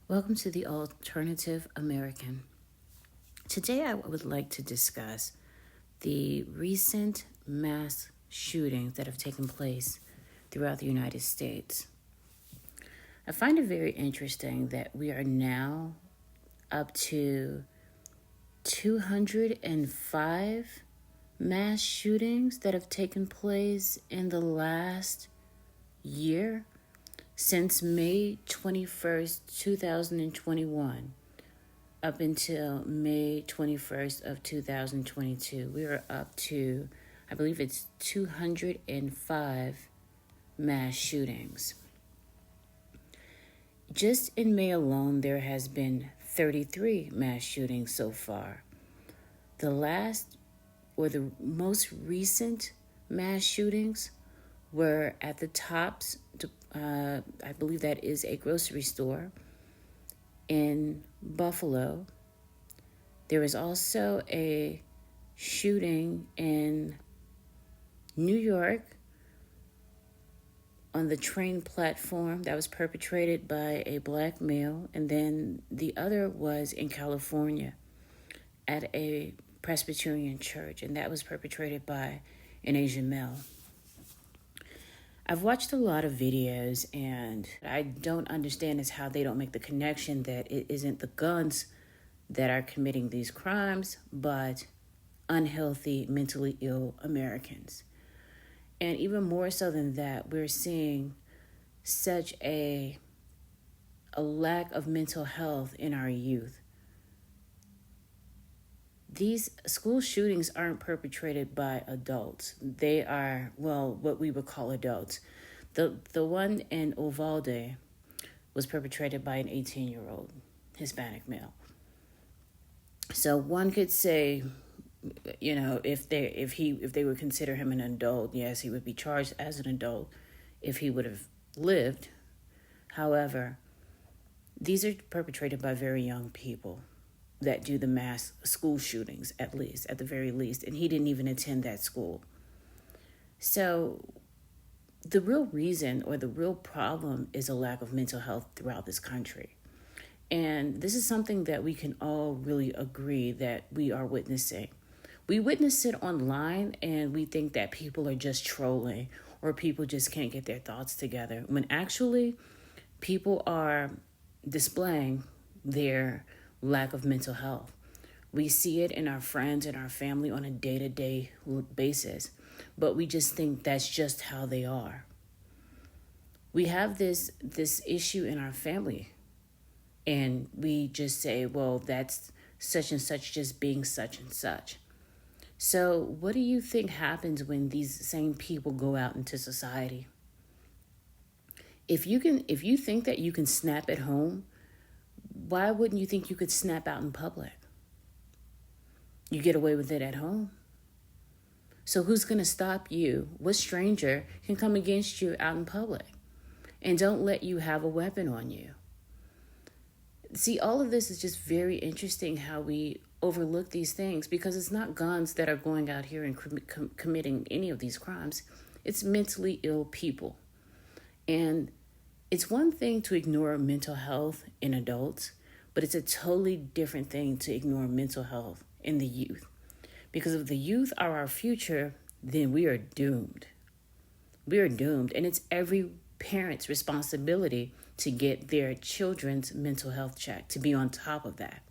Welcome to the Alternative American. Today I would like to discuss the recent mass shootings that have taken place throughout the United States. I find it very interesting that we are now up to 205 mass shootings that have taken place in the last year. Since May 21st, 2021, up until May 21st of 2022, we are up to, I believe it's 205 mass shootings. Just in May alone, there has been 33 mass shootings so far. The most recent mass shootings were at the Tops, I believe that is a grocery store in Buffalo. There was also a shooting in New York on the train platform that was perpetrated by a black male, and then the other was in California at a Presbyterian church, and that was perpetrated by an Asian male. I've watched a lot of videos, and I don't understand is how they don't make the connection that it isn't the guns that are committing these crimes, but unhealthy, mentally ill Americans. And even more so than that, we're seeing such a lack of mental health in our youth. These school shootings aren't perpetrated by adults. They are, what we would call adults. The one in Ulvade was perpetrated by an 18-year-old Hispanic male. So one could say, if they would consider him an adult, yes, he would be charged as an adult if he would have lived. However, these are perpetrated by very young people that do the mass school shootings, at the very least, and he didn't even attend that school. So the real reason or the real problem is a lack of mental health throughout this country. And this is something that we can all really agree that we are witnessing. We witness it online and we think that people are just trolling or people just can't get their thoughts together, when actually people are displaying their lack of mental health. We see it in our friends and our family on a day-to-day basis, but we just think that's just how they are. We have this issue in our family, and we just say, well, that's such and such just being such and such. So what do you think happens when these same people go out into society? If you think that you can snap at home, why wouldn't you think you could snap out in public? You get away with it at home. So who's going to stop you? What stranger can come against you out in public and don't let you have a weapon on you? See, all of this is just very interesting how we overlook these things, because it's not guns that are going out here and committing any of these crimes. It's mentally ill people. And it's one thing to ignore mental health in adults, but it's a totally different thing to ignore mental health in the youth. Because if the youth are our future, then we are doomed. We are doomed. And it's every parent's responsibility to get their children's mental health checked, to be on top of that.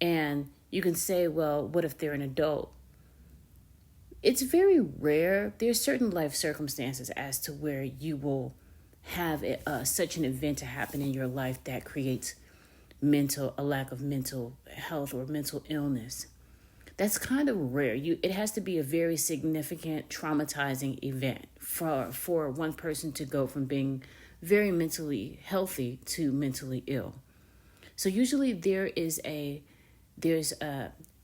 And you can say, well, what if they're an adult? It's very rare. There's certain life circumstances as to where you will have such an event to happen in your life that creates a lack of mental health or mental illness. That's kind of rare. It has to be a very significant, traumatizing event for one person to go from being very mentally healthy to mentally ill. So usually there's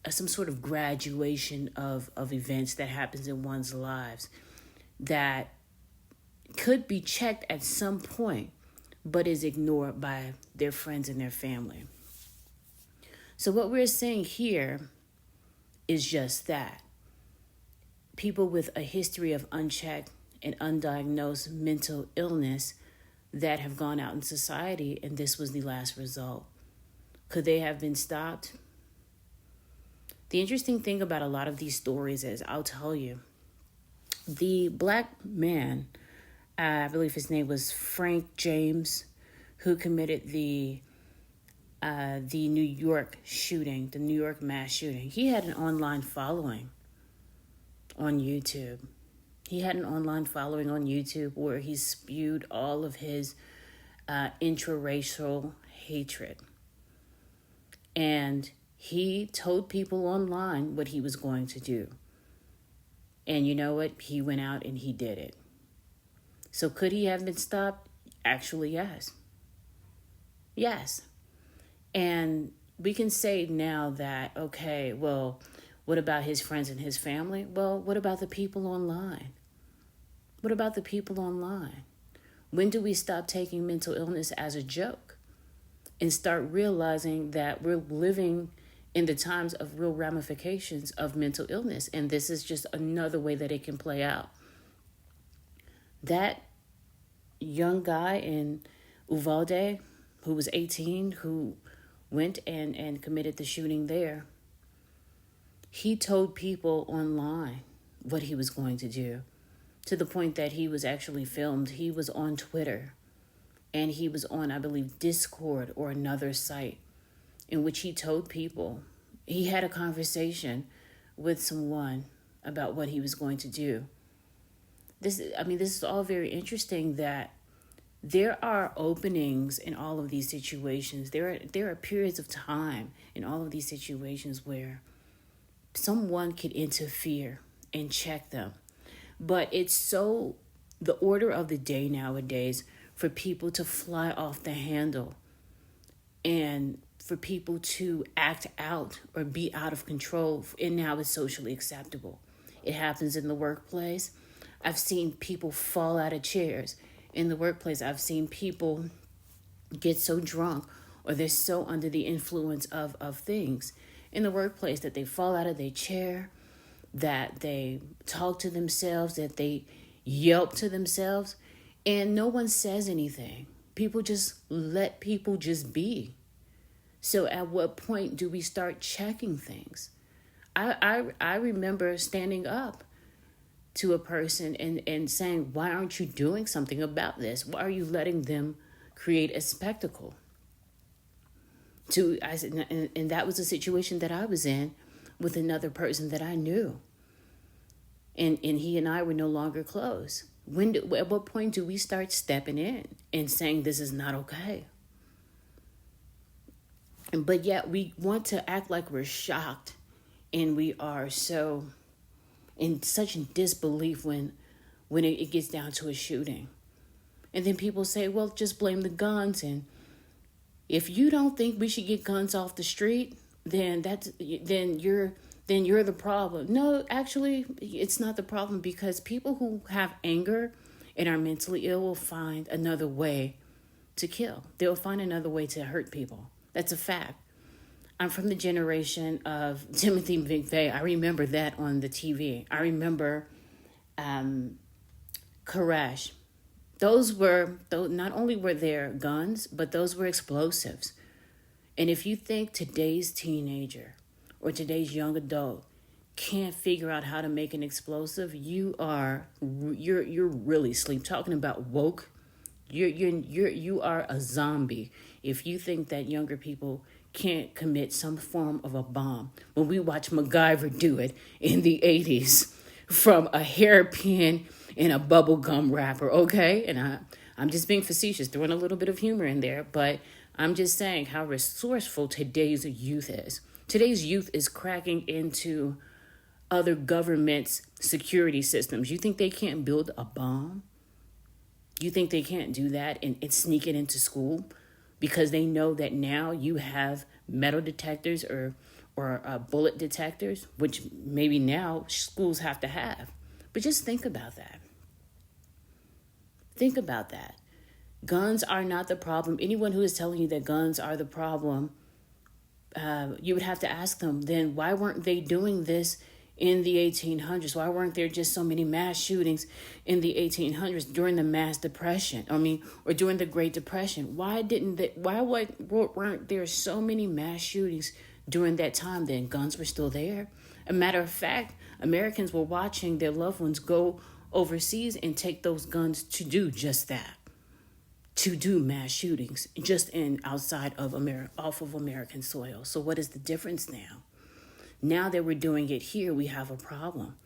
some sort of graduation of events that happens in one's lives that could be checked at some point, but is ignored by their friends and their family. So what we're saying here is just that. People with a history of unchecked and undiagnosed mental illness that have gone out in society, and this was the last result. Could they have been stopped? The interesting thing about a lot of these stories is, I'll tell you, the black man, I believe his name was Frank James, who committed the New York shooting, the New York mass shooting. He had an online following on YouTube. He had an online following on YouTube where he spewed all of his intraracial hatred. And he told people online what he was going to do. And you know what? He went out and he did it. So could he have been stopped? Actually, yes. Yes. And we can say now that, okay, well, what about his friends and his family? Well, what about the people online? What about the people online? When do we stop taking mental illness as a joke and start realizing that we're living in the times of real ramifications of mental illness? And this is just another way that it can play out. That young guy in Ulvade, who was 18, who went and committed the shooting there, he told people online what he was going to do, to the point that he was actually filmed. He was on Twitter, and he was on, I believe, Discord or another site, in which he told people, he had a conversation with someone about what he was going to do. This is all very interesting, that there are openings in all of these situations. There are periods of time in all of these situations where someone could interfere and check them. But it's so the order of the day nowadays for people to fly off the handle and for people to act out or be out of control, and now it's socially acceptable. It happens in the workplace. I've seen people fall out of chairs in the workplace. I've seen people get so drunk, or they're so under the influence of things in the workplace, that they fall out of their chair, that they talk to themselves, that they yelp to themselves, and no one says anything. People just let people just be. So at what point do we start checking things? I remember standing up to a person and saying, why aren't you doing something about this? Why are you letting them create a spectacle? And that was a situation that I was in with another person that I knew. And he and I were no longer close. At what point do we start stepping in and saying this is not okay? But yet we want to act like we're shocked, and we are so in such disbelief when it gets down to a shooting. And then people say, well, just blame the guns. And if you don't think we should get guns off the street, then you're the problem. No, actually, it's not the problem, because people who have anger and are mentally ill will find another way to kill. They'll find another way to hurt people. That's a fact. I'm from the generation of Timothy McVeigh. I remember that on the TV. I remember Koresh. Those not only were there guns, but those were explosives. And if you think today's teenager or today's young adult can't figure out how to make an explosive, you're really asleep. Talking about woke, you are a zombie if you think that younger people can't commit some form of a bomb. When we watch MacGyver do it in the 80s from a hairpin and a bubblegum wrapper, okay? And I'm just being facetious, throwing a little bit of humor in there, but I'm just saying how resourceful today's youth is. Today's youth is cracking into other governments' security systems. You think they can't build a bomb? You think they can't do that and sneak it into school? Because they know that now you have metal detectors or bullet detectors, which maybe now schools have to have. But just think about that. Think about that. Guns are not the problem. Anyone who is telling you that guns are the problem, you would have to ask them, then why weren't they doing this in the 1800s? Why weren't there just so many mass shootings in the 1800s during the mass depression? Or during the Great Depression? Why weren't there so many mass shootings during that time then? Guns were still there. A matter of fact, Americans were watching their loved ones go overseas and take those guns to do just that. To do mass shootings just outside of off of American soil. So what is the difference now? Now that we're doing it here, we have a problem.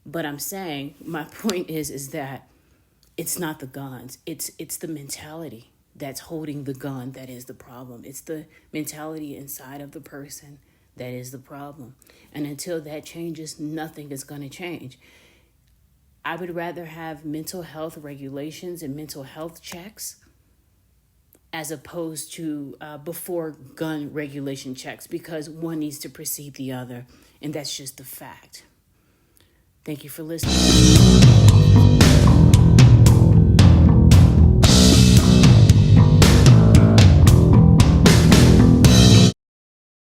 But I'm saying, my point is that it's not the guns. It's the mentality that's holding the gun that is the problem. It's the mentality inside of the person that is the problem. And until that changes, nothing is going to change. I would rather have mental health regulations and mental health checks as opposed to before gun regulation checks, because one needs to precede the other, and that's just a fact. Thank you for listening.